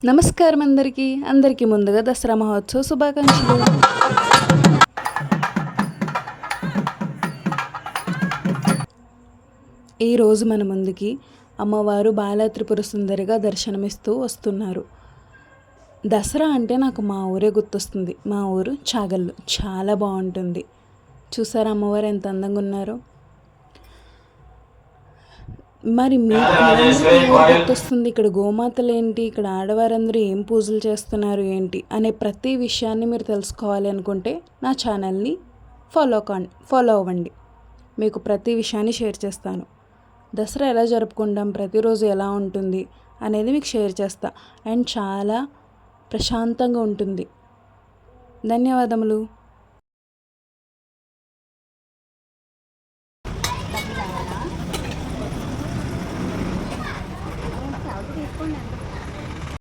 నమస్కారం అందరికీ ముందుగా దసరా మహోత్సవ శుభాకాంక్షలు. ఈరోజు మన ముందుకి అమ్మవారు బాలా త్రిపుర సుందరిగా దర్శనమిస్తూ వస్తున్నారు. దసరా అంటే నాకు మా ఊరే గుర్తొస్తుంది. మా ఊరు చాగల్లు. చాలా బాగుంటుంది. చూసారా అమ్మవారు ఎంత అందంగా ఉన్నారో. మరి మీరందరికీ ఏం గుర్తొస్తుంది? ఇక్కడ గోమాతలు ఏంటి, ఇక్కడ ఆడవారందరూ ఏం పూజలు చేస్తున్నారు ఏంటి అనే ప్రతి విషయాన్ని మీరు తెలుసుకోవాలి అనుకుంటే నా ఛానల్ని ఫాలో అవ్వండి. మీకు ప్రతి విషయాన్ని షేర్ చేస్తాను. దసరా ఎలా జరుపుకుంటాం, ప్రతిరోజు ఎలా ఉంటుంది అనేది మీకు షేర్ చేస్తా. అండ్ చాలా ప్రశాంతంగా ఉంటుంది. ధన్యవాదములు.